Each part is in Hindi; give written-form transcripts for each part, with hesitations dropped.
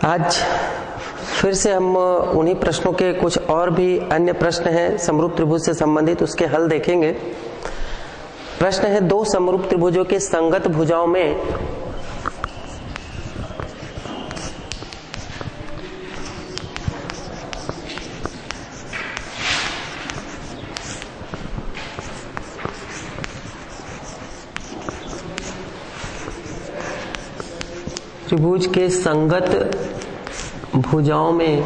आज फिर से हम उन्हीं प्रश्नों के कुछ और भी अन्य प्रश्न हैं समरूप त्रिभुज से संबंधित, उसके हल देखेंगे। प्रश्न है, दो समरूप त्रिभुजों के संगत भुजाओं में त्रिभुज के संगत भुजाओं में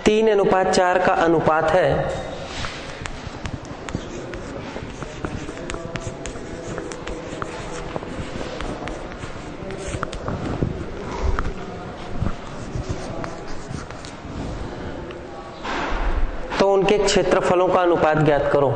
तीन अनुपात 4 का अनुपात है। तो उनके क्षेत्रफलों का अनुपात ज्ञात करो।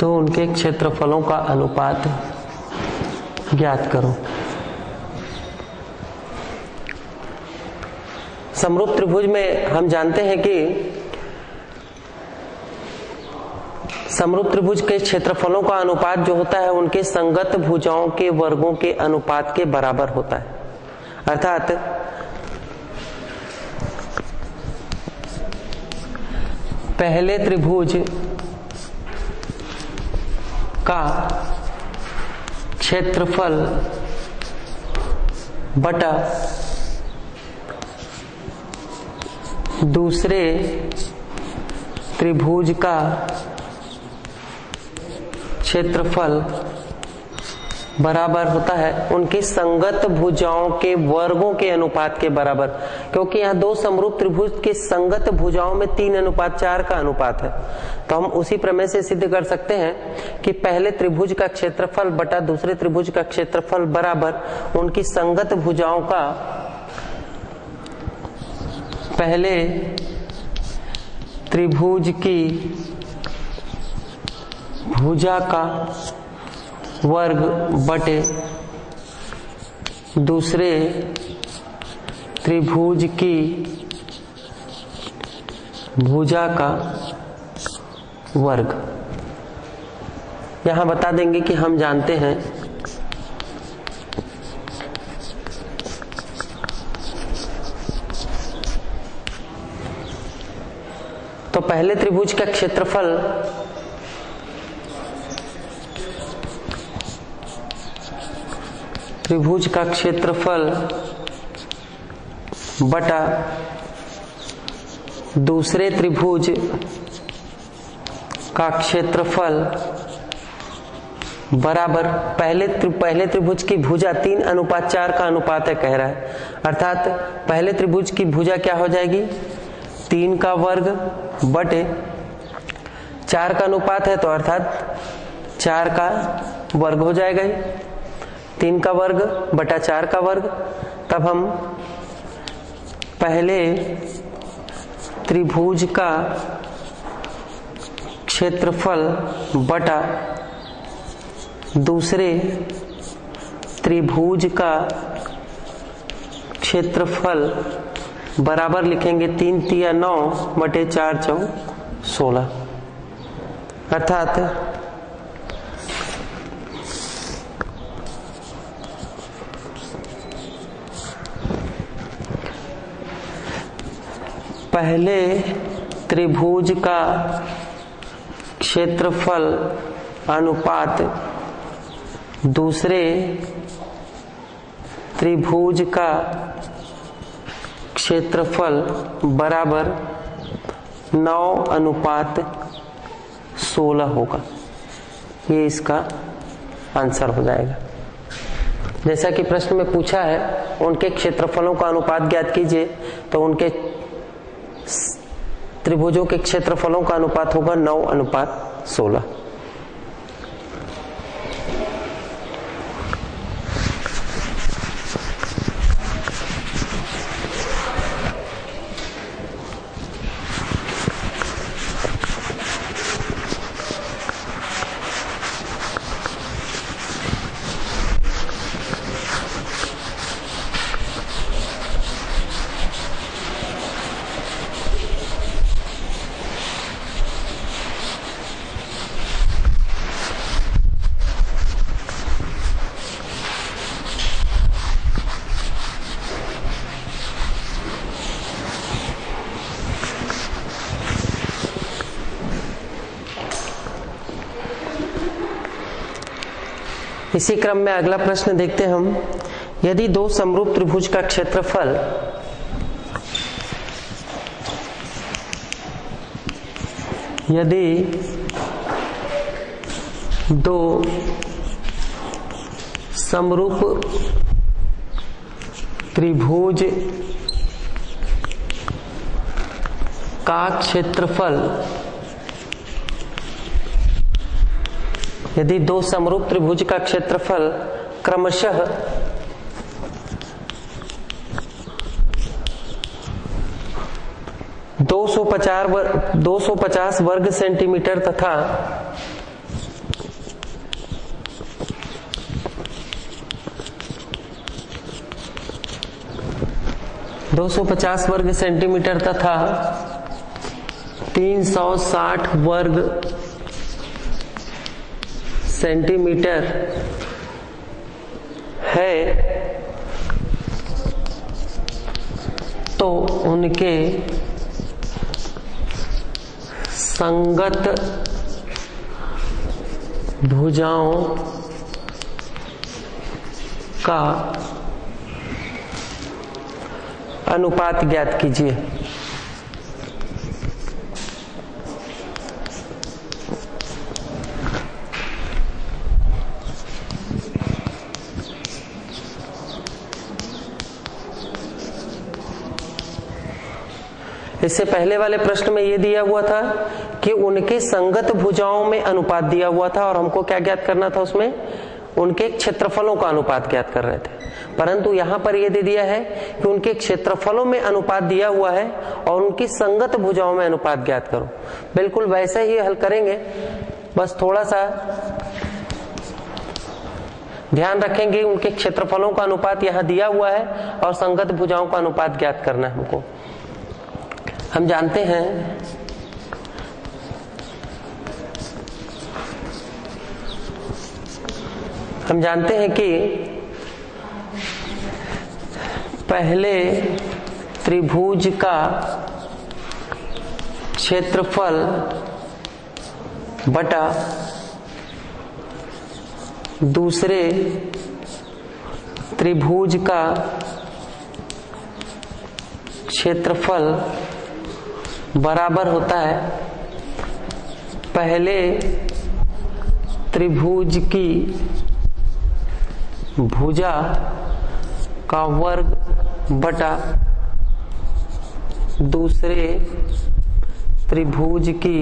तो उनके क्षेत्रफलों का अनुपात ज्ञात करो। समरूप त्रिभुज में हम जानते हैं कि समरूप त्रिभुज के क्षेत्रफलों का अनुपात जो होता है उनके संगत भुजाओं के वर्गों के अनुपात के बराबर होता है। अर्थात पहले त्रिभुज का क्षेत्रफल बटा दूसरे त्रिभुज का क्षेत्रफल बराबर होता है उनकी संगत भुजाओं के वर्गों के अनुपात के बराबर। क्योंकि यहाँ दो समरूप त्रिभुज के संगत भुजाओं में 3:4 का अनुपात है, तो हम उसी प्रमेय से सिद्ध कर सकते हैं कि पहले त्रिभुज का क्षेत्रफल बटा दूसरे त्रिभुज का क्षेत्रफल बराबर उनकी संगत भुजाओं का पहले त्रिभुज की भुजा का वर्ग बटे दूसरे त्रिभुज की भुजा का वर्ग। यहां बता देंगे कि हम जानते हैं तो पहले त्रिभुज का क्षेत्रफल बटा दूसरे त्रिभुज का क्षेत्रफल बराबर पहले त्रिभुज की भुजा 3:4 का अनुपात है कह रहा है। अर्थात पहले त्रिभुज की भुजा क्या हो जाएगी, 3 का वर्ग बटे 4 का अनुपात है, तो अर्थात 4 का वर्ग हो जाएगा। 3 का वर्ग बटा 4 का वर्ग। तब हम पहले त्रिभुज का क्षेत्रफल बटा दूसरे त्रिभुज का क्षेत्रफल बराबर लिखेंगे 3 तिया 9 बटे 4 चौ 16। अर्थात पहले त्रिभुज का क्षेत्रफल अनुपात दूसरे त्रिभुज का क्षेत्रफल बराबर 9:16 होगा। ये इसका आंसर हो जाएगा। जैसा कि प्रश्न में पूछा है उनके क्षेत्रफलों का अनुपात ज्ञात कीजिए, तो उनके त्रिभुजों के क्षेत्रफलों का अनुपात होगा 9:16। इसी क्रम में अगला प्रश्न देखते हैं हम। यदि दो समरूप त्रिभुज का क्षेत्रफल दो समरूप त्रिभुज का क्षेत्रफल यदि दो समरूप त्रिभुज का क्षेत्रफल क्रमशः 250 वर्ग सेंटीमीटर तथा 250 वर्ग सेंटीमीटर तथा 360 वर्ग सेंटीमीटर है तो उनके संगत भुजाओं का अनुपात ज्ञात कीजिए। इससे पहले वाले प्रश्न में यह दिया हुआ था कि उनके संगत भुजाओं में अनुपात दिया हुआ था और हमको क्या ज्ञात करना था, उसमें उनके क्षेत्रफलों का अनुपात ज्ञात कर रहे थे। परंतु यहां पर यह दे दिया है कि उनके क्षेत्रफलों में अनुपात दिया हुआ है और उनकी संगत भुजाओं में अनुपात ज्ञात करो। बिल्कुल वैसे ही हल करेंगे, बस थोड़ा सा ध्यान रखेंगे। उनके क्षेत्रफलों का अनुपात यहां दिया हुआ है और संगत भुजाओं का अनुपात ज्ञात करना है हमको। हम जानते हैं कि पहले त्रिभुज का क्षेत्रफल बटा दूसरे त्रिभुज का क्षेत्रफल बराबर होता है पहले त्रिभुज की भुजा का वर्ग बटा दूसरे त्रिभुज की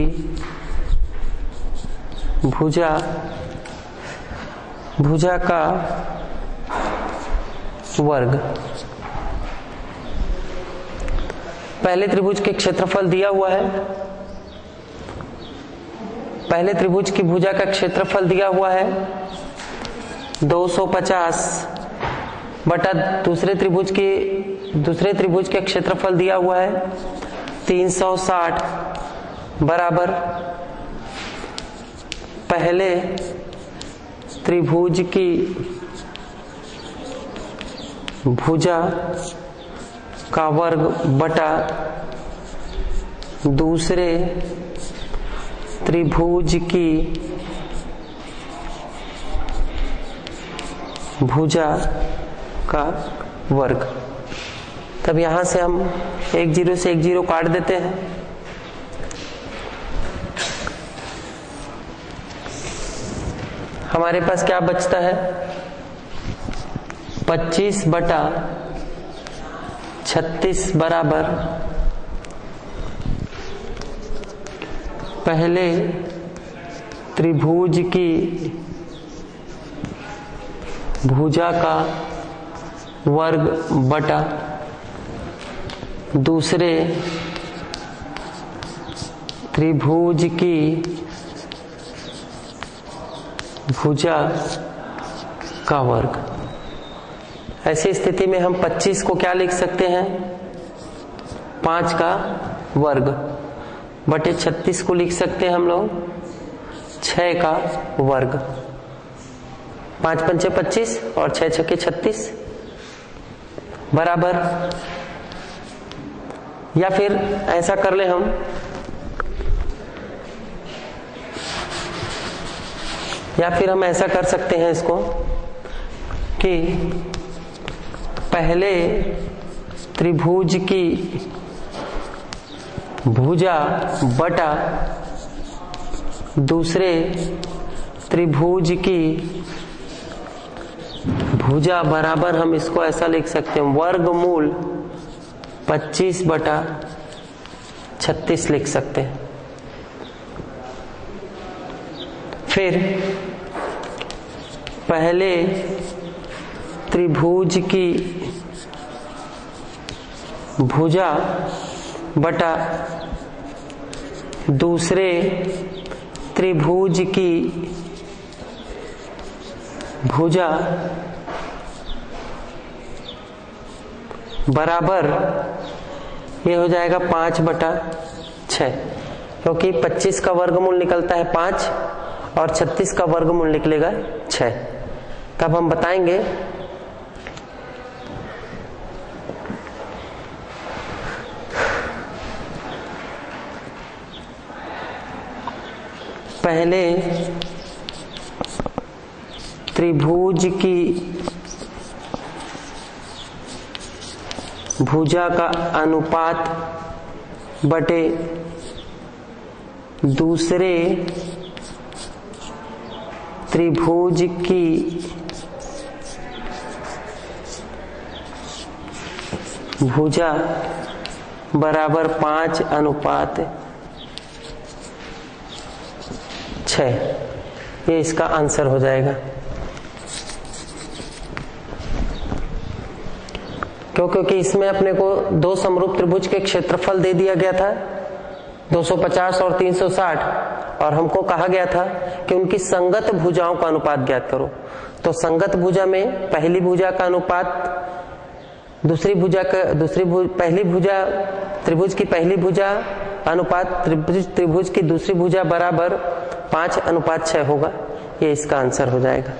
भुजा का वर्ग। पहले त्रिभुज के क्षेत्रफल दिया हुआ है, पहले त्रिभुज की भुजा का क्षेत्रफल दिया हुआ है 250 बटा दूसरे त्रिभुज के क्षेत्रफल दिया हुआ है 360 बराबर पहले त्रिभुज की भुजा का वर्ग बटा दूसरे त्रिभुज की भुजा का वर्ग। तब यहां से हम 10 से 10 काट देते हैं। हमारे पास क्या बचता है 25 बटा 36 बराबर पहले त्रिभुज की भुजा का वर्ग बटा दूसरे त्रिभुज की भुजा का वर्ग। ऐसी स्थिति में हम 25 को क्या लिख सकते हैं 5 का वर्ग बटे 36 को लिख सकते हैं हम लोग 6 का वर्ग। 5 पंचे 25 और 6 छक्के 36 बराबर, या फिर ऐसा कर ले हम ऐसा कर सकते हैं इसको कि पहले त्रिभुज की भुजा बटा दूसरे त्रिभुज की भुजा बराबर, हम इसको ऐसा लिख सकते हैं, वर्गमूल 25/36 लिख सकते हैं। फिर पहले त्रिभुज की भुजा बटा दूसरे त्रिभुज की भुजा बराबर, ये हो जाएगा 5/6, क्योंकि 25 का वर्गमूल निकलता है 5 और 36 का वर्गमूल निकलेगा 6। तब हम बताएंगे पहले त्रिभुज की भुजा का अनुपात बटे दूसरे त्रिभुज की भुजा बराबर 5/6। ये इसका आंसर हो जाएगा। क्योंकि इसमें अपने को दो समरूप त्रिभुज के क्षेत्रफल दे दिया गया था 250 और 360, और हमको कहा गया था कि उनकी संगत भुजाओं का अनुपात ज्ञात करो। तो संगत भुजा में पहली भुजा का अनुपात पहली भुजा त्रिभुज की पहली भुजा अनुपात त्रिभुज की दूसरी भुजा बराबर 5/6 होगा। ये इसका आंसर हो जाएगा।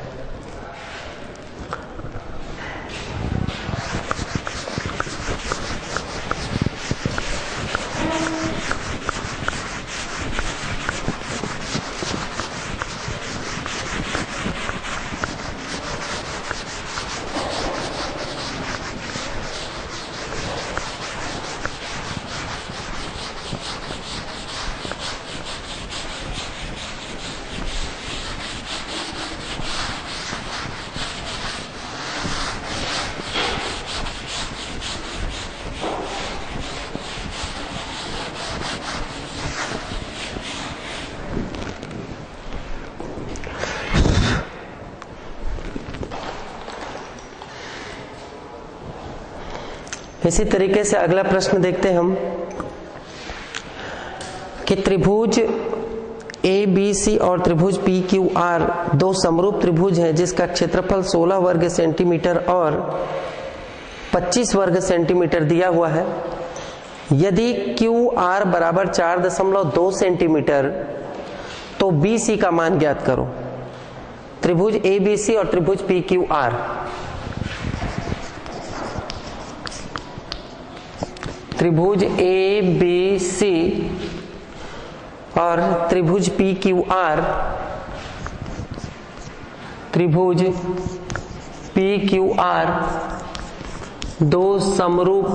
इसी तरीके से अगला प्रश्न देखते हैं हम कि त्रिभुज ABC और त्रिभुज PQR दो समरूप त्रिभुज हैं जिसका क्षेत्रफल 16 वर्ग सेंटीमीटर और 25 वर्ग सेंटीमीटर दिया हुआ है। यदि QR बराबर 4.2 सेंटीमीटर तो BC का मान ज्ञात करो। त्रिभुज ABC और त्रिभुज PQR, त्रिभुज ABC और त्रिभुज PQR, त्रिभुज PQR दो समरूप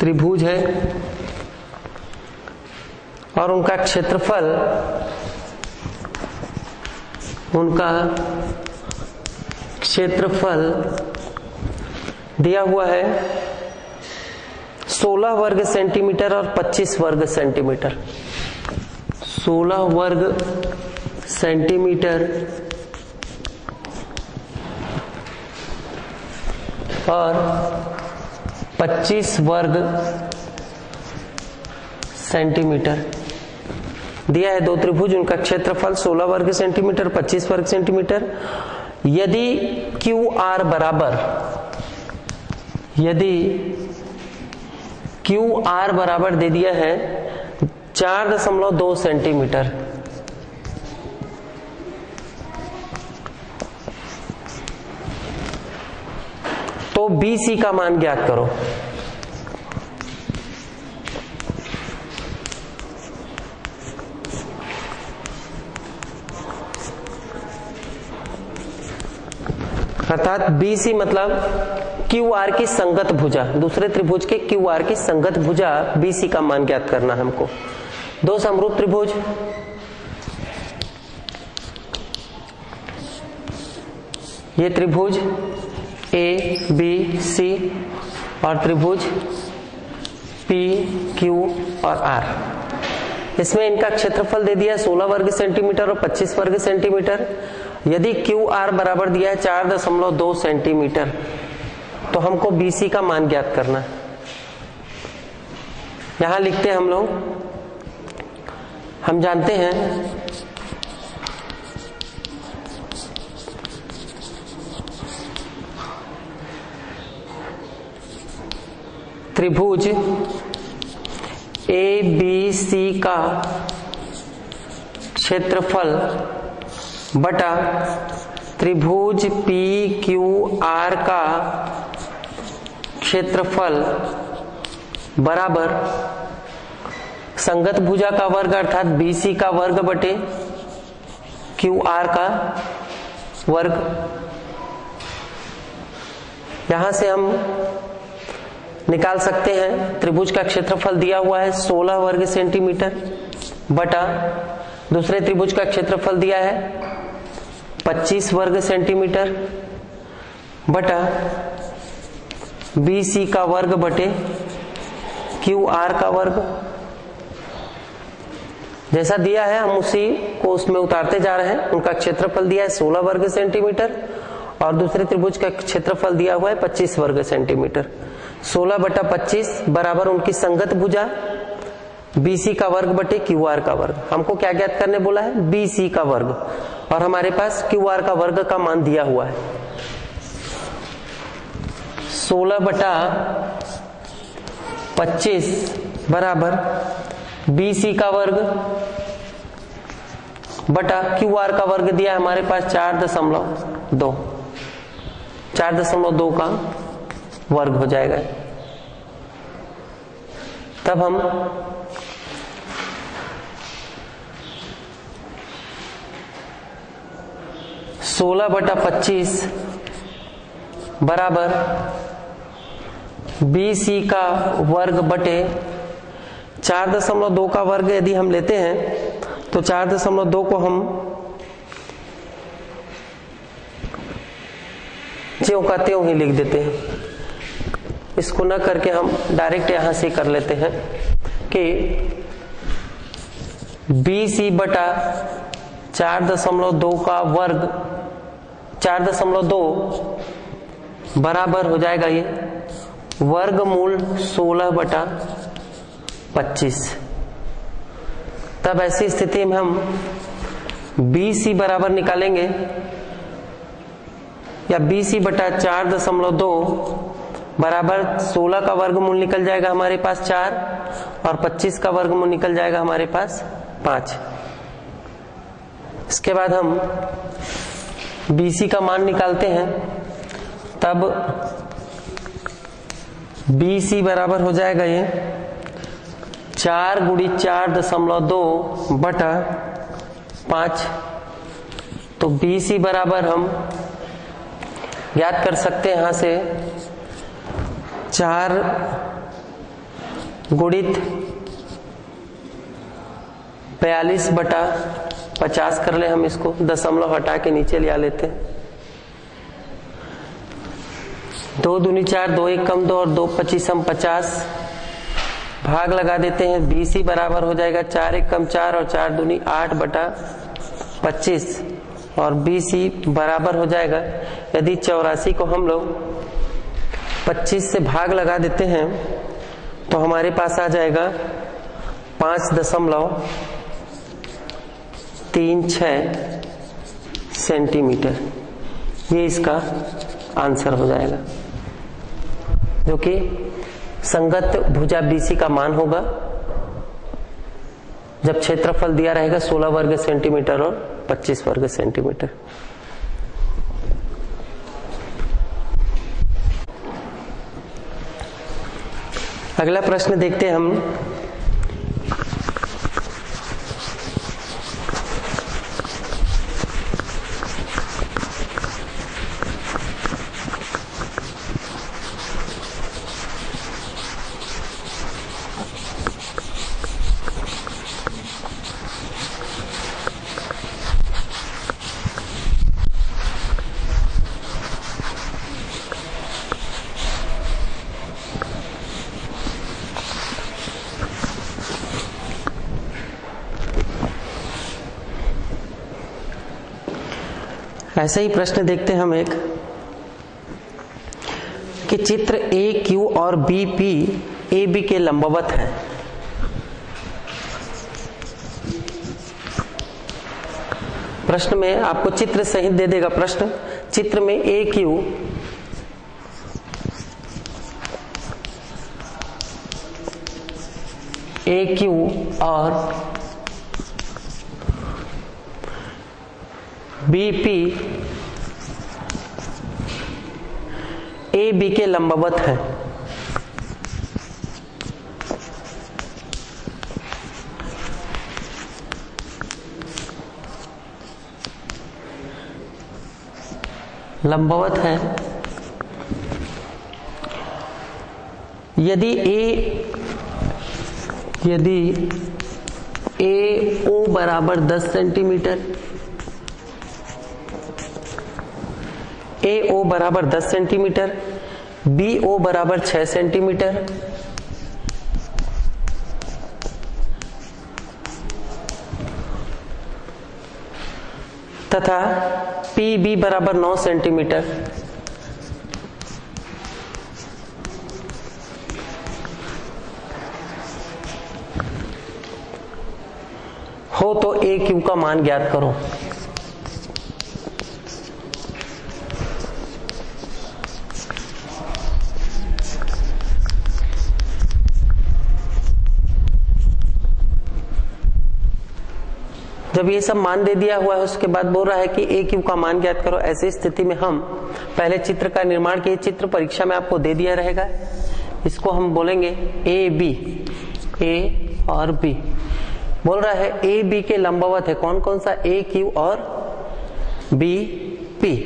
त्रिभुज है और उनका क्षेत्रफल दिया हुआ है 16 वर्ग सेंटीमीटर और 25 वर्ग सेंटीमीटर। 16 वर्ग सेंटीमीटर और 25 वर्ग सेंटीमीटर दिया है। दो त्रिभुज, उनका क्षेत्रफल 16 वर्ग सेंटीमीटर, 25 वर्ग सेंटीमीटर। यदि QR बराबर दे दिया है 4.2 सेंटीमीटर, तो BC का मान ज्ञात करो। अर्थात BC मतलब QR की संगत भुजा, दूसरे त्रिभुज के QR की संगत भुजा BC का मान ज्ञात करना हमको। दो समरूप त्रिभुज, ये त्रिभुज ABC और त्रिभुज PQ और R, इसमें इनका क्षेत्रफल दे दिया 16 वर्ग सेंटीमीटर और 25 वर्ग सेंटीमीटर। यदि QR बराबर दिया है 4.2 सेंटीमीटर, तो हमको BC का मान ज्ञात करना है। यहां लिखते हैं हम लोग, हम जानते हैं त्रिभुज ABC का क्षेत्रफल बटा त्रिभुज PQR का क्षेत्रफल बराबर संगत भुजा का वर्ग अर्थात BC का वर्ग बटे QR का वर्ग। यहां से हम निकाल सकते हैं, त्रिभुज का क्षेत्रफल दिया हुआ है 16 वर्ग सेंटीमीटर बटा दूसरे त्रिभुज का क्षेत्रफल दिया है 25 वर्ग सेंटीमीटर बटा BC का वर्ग बटे QR का वर्ग। जैसा दिया है हम उसी को उसमें उतारते जा रहे हैं। उनका क्षेत्रफल दिया है 16 वर्ग सेंटीमीटर और दूसरे त्रिभुज का क्षेत्रफल दिया हुआ है 25 वर्ग सेंटीमीटर। 16 बटा 25 बराबर उनकी संगत भुजा BC का वर्ग बटे QR का वर्ग। हमको क्या ज्ञात करने बोला है? BC का वर्ग, और हमारे पास QR का वर्ग का मान दिया हुआ है 16 बटा 25 बराबर BC का वर्ग बटा QR का वर्ग दिया हमारे पास 4.2, 4.2 का वर्ग हो जाएगा। तब हम सोलह बटा 25 बराबर BC का वर्ग बटे 4.2 का वर्ग यदि हम लेते हैं तो 4.2 को हम ज्यों का त्यों ही लिख देते हैं। इसको न करके हम डायरेक्ट यहां से कर लेते हैं कि BC बटा 4.2 का वर्ग 4.2 बराबर हो जाएगा ये वर्गमूल 16 बटा 25। तब ऐसी स्थिति में हम BC बराबर निकालेंगे या BC बटा 4.2 बराबर 16 का वर्गमूल निकल जाएगा हमारे पास 4 और 25 का वर्गमूल निकल जाएगा हमारे पास 5। इसके बाद हम BC का मान निकालते हैं। तब BC बराबर हो जाएगा ये 4 गुड़ी 4.2 बटा 5। तो BC बराबर हम याद कर सकते हैं यहां से 4 गुणित 42 बटा 50 कर ले। हम इसको दशमलव हटा के नीचे ले लेते हैं। 2 दूनी 4, 2 एक कम 2 और 2 25 हम 50 भाग लगा देते हैं। BC बराबर हो जाएगा 4 एक कम 4 और 4 दूनी 8 बटा 25 और BC बराबर हो जाएगा, यदि 84 को हम लोग 25 से भाग लगा देते हैं तो हमारे पास आ जाएगा 5.36 सेंटीमीटर। ये इसका आंसर हो जाएगा, जो कि संगत भुजा BC का मान होगा जब क्षेत्रफल दिया रहेगा 16 वर्ग सेंटीमीटर और 25 वर्ग सेंटीमीटर। अगला प्रश्न देखते हैं हम। ऐसे ही प्रश्न देखते हैं हम एक कि चित्र ए क्यू और बी पी ए बी के लंबवत है। प्रश्न में आपको चित्र सहित दे देगा प्रश्न। चित्र में ए क्यू और बी पी ए बी के लंबवत है। लंबवत है यदि ए ओ बराबर 10 सेंटीमीटर, ए ओ बराबर 10 सेंटीमीटर, बी ओ बराबर 6 सेंटीमीटर, तथा पी बी बराबर 9 सेंटीमीटर, हो तो ए क्यू का मान ज्ञात करो। जब ये सब मान दे दिया हुआ है उसके बाद बोल रहा है कि ए क्यू का मान ज्ञात करो। ऐसी स्थिति में हम पहले चित्र का निर्माण किए। चित्र परीक्षा में आपको दे दिया रहेगा। इसको हम बोलेंगे ए बी, ए और बी। बोल रहा है ए बी के लंबवत है। कौन कौन सा? ए क्यू और बी पी।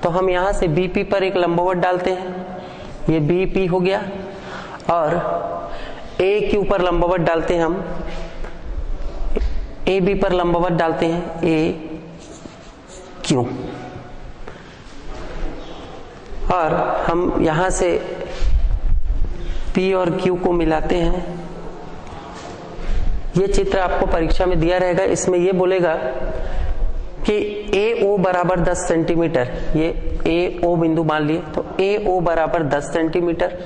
तो हम यहां से बी पी पर एक लंबवत डालते हैं, ये बी पी हो गया, और ए क्यू पर लंबवत डालते हैं हम, ए बी पर लंबवत डालते हैं ए क्यू, और हम यहां से पी और क्यू को मिलाते हैं। ये चित्र आपको परीक्षा में दिया रहेगा। इसमें ये बोलेगा कि ए ओ बराबर 10 सेंटीमीटर, ये ए ओ बिंदु मान लिए, तो ए ओ बराबर 10 सेंटीमीटर,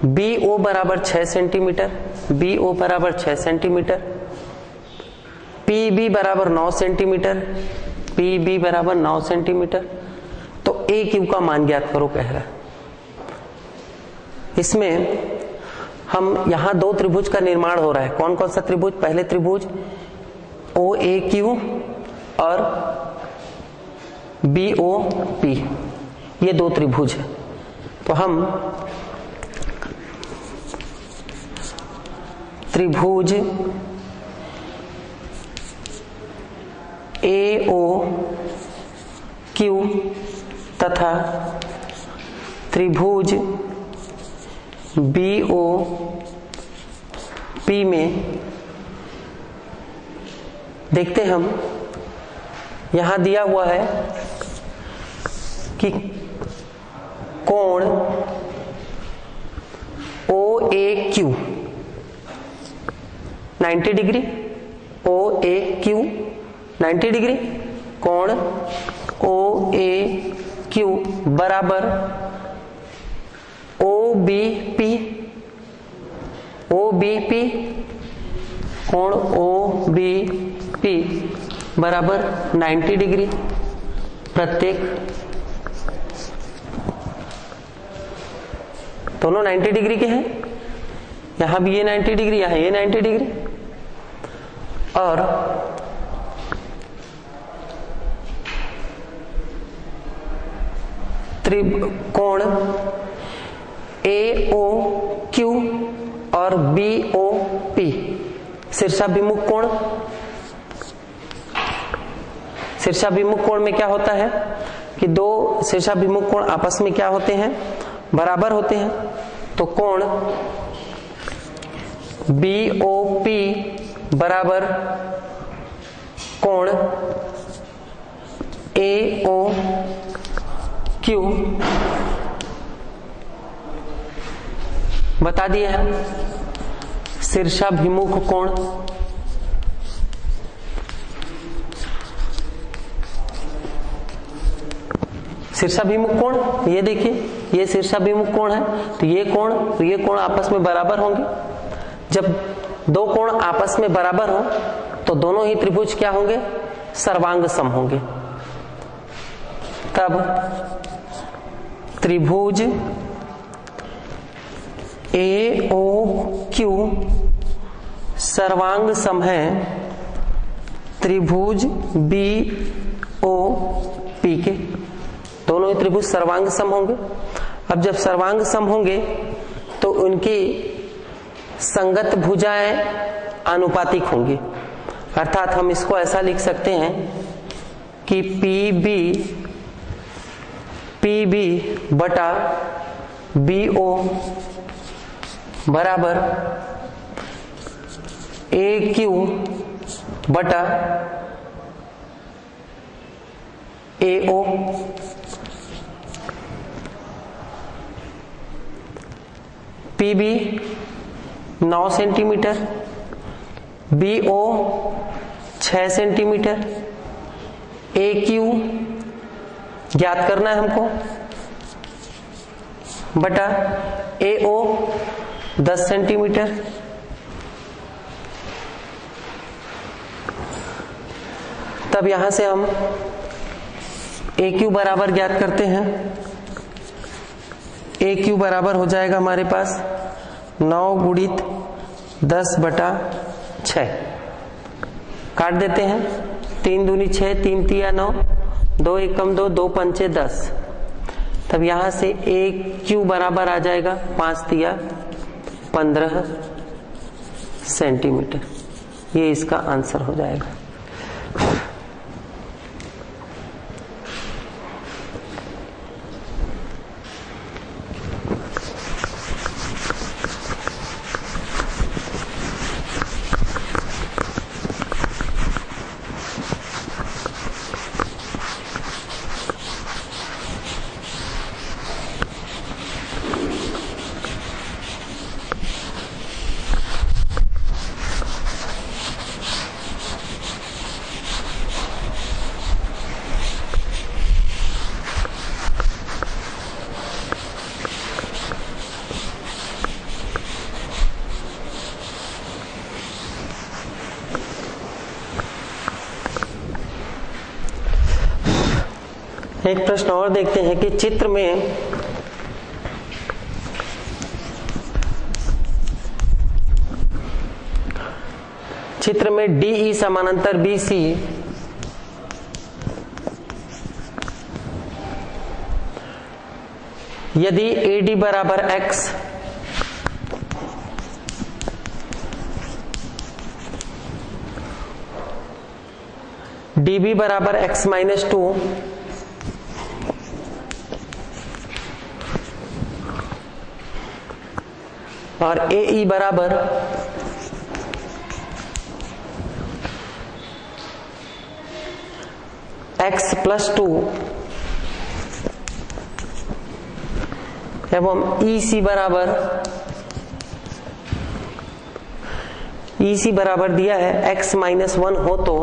बी ओ बराबर 6 सेंटीमीटर, बी ओ बराबर 6 सेंटीमीटर, पी बी बराबर 9 सेंटीमीटर, पी बी बराबर 9 सेंटीमीटर। तो ए क्यू का मान ज्ञात करो कह रहा है। इसमें हम यहां दो त्रिभुज का निर्माण हो रहा है। कौन कौन सा त्रिभुज? पहले त्रिभुज ओ ए क्यू और बी ओ पी, ये दो त्रिभुज है। तो हम त्रिभुज ए ओ क्यू तथा त्रिभुज बी ओ पी में देखते हम, यहां दिया हुआ है कि कोण O A Q 90 degree, O A Q 90 degree, कोण ओ ए क्यू बराबर O B P, O B P, कोण ओ बी पी बराबर 90 डिग्री प्रत्येक। दोनों 90 डिग्री के हैं। यहां भी ये 90 डिग्री, यहां ये 90 डिग्री। और त्रिकोण ए ओ क्यू और बी ओ पी, शीर्षाभिमुख कोण। शीर्षाभिमुख कोण में क्या होता है कि दो शीर्षाभिमुख कोण आपस में क्या होते हैं? बराबर होते हैं। तो कोण बी ओ पी बराबर कोण ए ओ क्यू बता दिए हैं। शीर्षाभिमुख कोण शीर्षाभिमुख कोण, ये देखिए ये शीर्षाभिमुख कोण है, तो ये कोण आपस में बराबर होंगे। जब दो कोण आपस में बराबर हो तो दोनों ही त्रिभुज क्या होंगे, सर्वांग सम होंगे। तब त्रिभुज AOQ सर्वांग सम है त्रिभुज BOP के। दोनों ही त्रिभुज सर्वांग सम होंगे। अब जब सर्वांग सम होंगे तो उनकी संगत भुजाएं आनुपातिक होंगी। अर्थात हम इसको ऐसा लिख सकते हैं कि PB बटा BO बराबर AQ बटा AO। PB 9 centimetre, BO 6 centimetre, AQ ज्ञात करना है हमको बटा AO 10 सेंटीमीटर। तब यहां से हम AQ बराबर ज्ञात करते हैं। AQ बराबर हो जाएगा हमारे पास 9 गुणित 10 बटा 6। काट देते हैं, 3 दूनी 6, 3 तिया 9, 2 एकम 2, 2 पंचे 10। तब यहां से AQ बराबर आ जाएगा 5 तिया 15 सेंटीमीटर। ये इसका आंसर हो जाएगा। एक प्रश्न और देखते हैं कि चित्र में DE समानांतर BC यदि AD बराबर X DB बराबर X माइनस 2 और AE बराबर X प्लस 2 एवं EC बराबर दिया है X माइनस 1 हो तो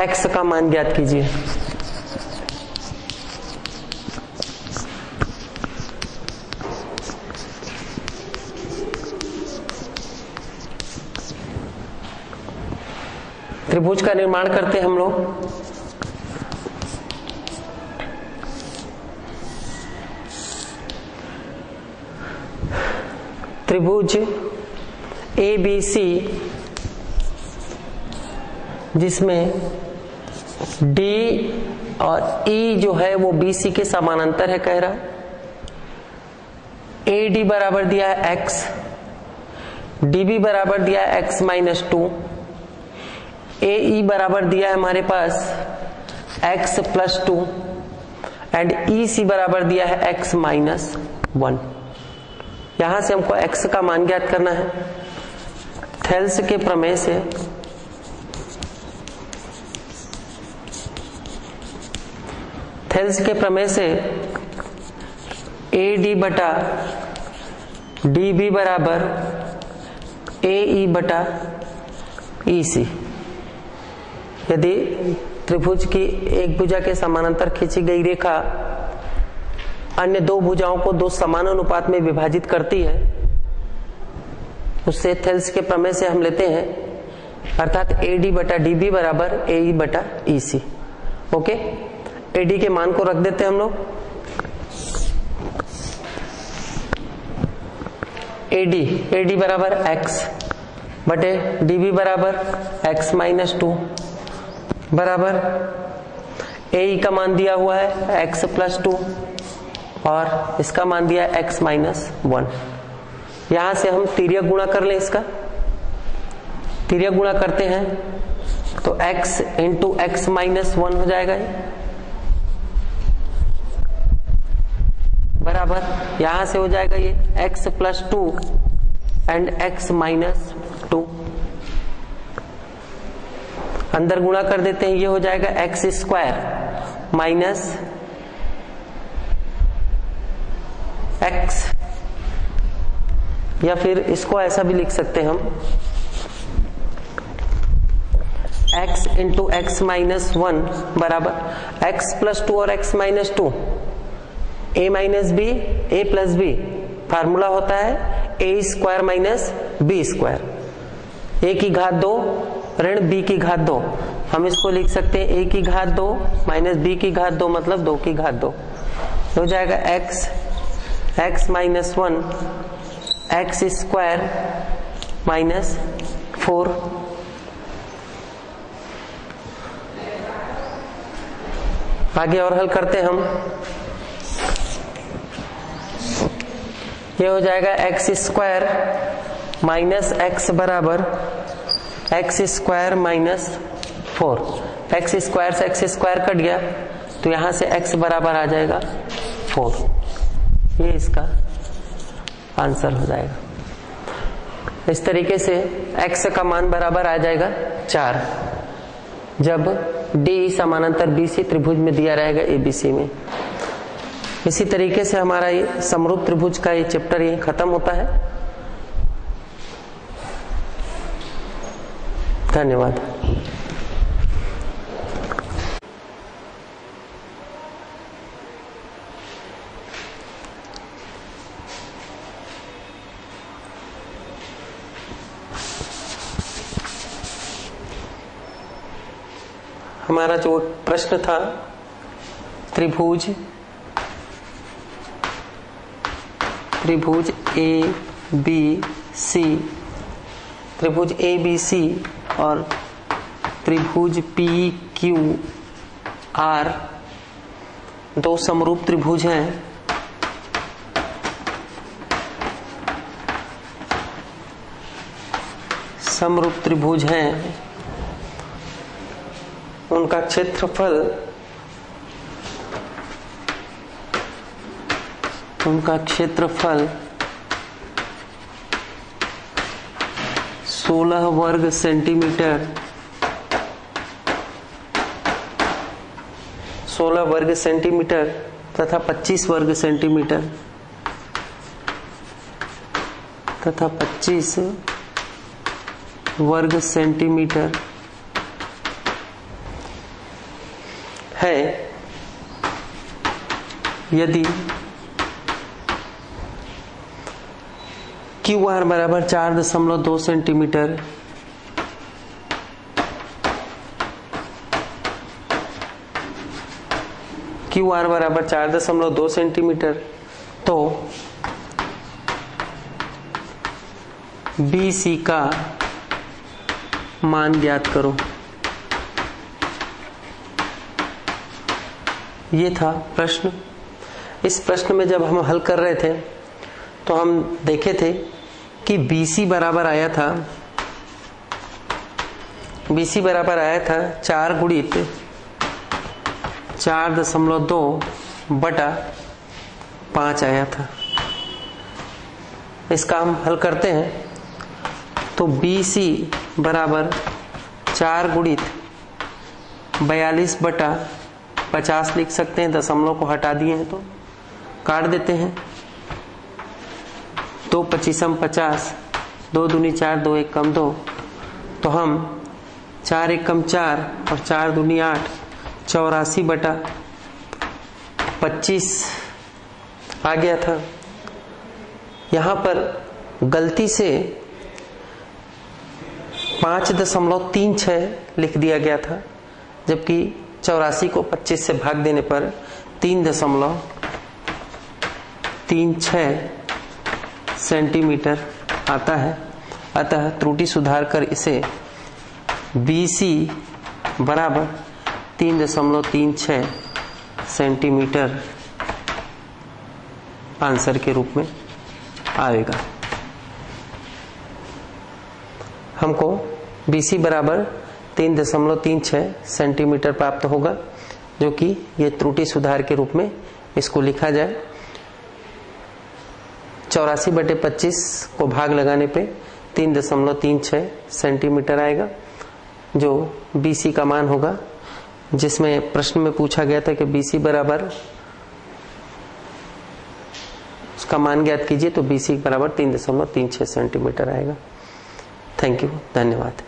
X का मान ज्ञात कीजिए। त्रिभुज का निर्माण करते हैं हम लोग। त्रिभुज ABC जिसमें D और E जो है वो BC के समानांतर है कह रहा है। AD बराबर दिया है X, DB बराबर दिया है X माइनस 2, AE बराबर दिया है हमारे पास X प्लस 2 एंड EC बराबर दिया है X माइनस 1। यहां से हमको X का मान ज्ञात करना है। थेल्स के प्रमेय से AD बटा DB बराबर AE बटा EC। यदि त्रिभुज की एक भुजा के समानांतर खींची गई रेखा अन्य दो भुजाओं को दो समान अनुपात में विभाजित करती है, उससे थेल्स के प्रमेय से हम लेते हैं, अर्थात AD बटा DB बराबर AE बटा EC। ओके, AD के मान को रख देते हैं हम लोग। AD बराबर x बटे DB बराबर x माइनस 2 बराबर AE का मान दिया हुआ है x प्लस 2 और इसका मान दिया है x माइनस 1। यहां से हम तिर्यक गुणा कर लें, इसका तिर्यक गुणा करते हैं तो x इंटू x माइनस 1 हो जाएगा बराबर, यहां से हो जाएगा ये x plus 2 and x minus 2। अंदर गुणा कर देते हैं, ये हो जाएगा x स्क्वायर माइनस x, या फिर इसको ऐसा भी लिख सकते हैं हम x इंटू एक्स माइनस 1 बराबर x प्लस 2 और x minus 2, a minus B A plus B, formula होता है a square minus B square, a की घात 2 ऋण b की घात 2। हम इसको लिख सकते हैं a की घात 2 माइनस b की घात 2 मतलब 2 की घात 2, हो जाएगा x minus 1 x square minus 4। आगे और हल करते हैं हम, ये हो जाएगा एक्स स्क्वायर माइनस एक्स बराबर x square minus 4। X square से एक्स स्क्वायर कट गया तो यहां से एक्स बराबर आ जाएगा 4। ये इसका आंसर हो जाएगा। इस तरीके से x का मान बराबर आ जाएगा 4 जब D समानांतर BC त्रिभुज में दिया रहेगा ABC में। इसी तरीके से हमारा ये समरूप त्रिभुज का ये चैप्टर ये खत्म होता है। धन्यवाद। हमारा जो प्रश्न था, त्रिभुज ABC, त्रिभुज ABC और त्रिभुज PQR दो समरूप त्रिभुज हैं। समरूप त्रिभुज हैं, उनका क्षेत्रफल 16 वर्ग सेंटीमीटर 16 वर्ग सेंटीमीटर तथा 25 वर्ग सेंटीमीटर तथा 25 वर्ग सेंटीमीटर है यदि QR बराबर 4.2 सेंटीमीटर, QR बराबर 4.2 सेंटीमीटर, तो BC का मान ज्ञात करो। ये था प्रश्न। इस प्रश्न में जब हम हल कर रहे थे तो हम देखे थे कि BC बराबर आया था 4 गुणित 4.2 बटा 5 आया था। इसका हम हल करते हैं तो BC बराबर 4 गुणित 42 बटा 50 लिख सकते हैं। दशमलव को हटा दिए हैं तो काट देते हैं। 2 25 50, 2 दूनी 4, 2 1 कम 2, तो हम 4 एकम 4 और 4 दूनी 8, 84/25 आ गया था। यहां पर गलती से 5.36 लिख दिया गया था, जबकि 84 को 25 से भाग देने पर 3.36 सेंटीमीटर आता है। अतः त्रुटि सुधार कर इसे BC बराबर 3.36 सेंटीमीटर आंसर के रूप में आएगा। हमको BC बराबर 3.36 सेंटीमीटर प्राप्त होगा, जो कि ये त्रुटि सुधार के रूप में इसको लिखा जाए। 84/25 को भाग लगाने पे 3.36 सेंटीमीटर आएगा, जो BC का मान होगा, जिसमें प्रश्न में पूछा गया था कि BC बराबर उसका मान ज्ञात कीजिए, तो BC बराबर 3.36 सेंटीमीटर आएगा। थैंक यू, धन्यवाद।